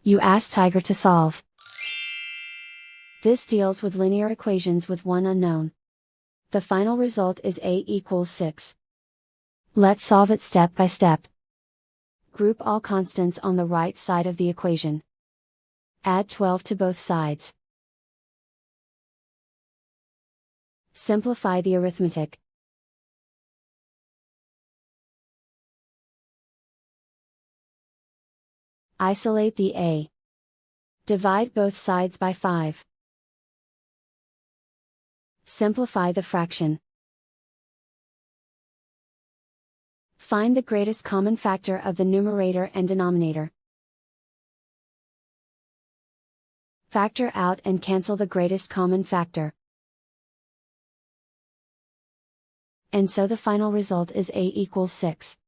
You ask Tiger to solve. This deals with linear equations with one unknown. The final result is a equals 6. Let's solve it step by step. Group all constants on the right side of the equation. Add 12 to both sides. Simplify the arithmetic. Isolate the a. Divide both sides by 5. Simplify the fraction. Find the greatest common factor of the numerator and denominator. Factor out and cancel the greatest common factor. And so the final result is a equals 6.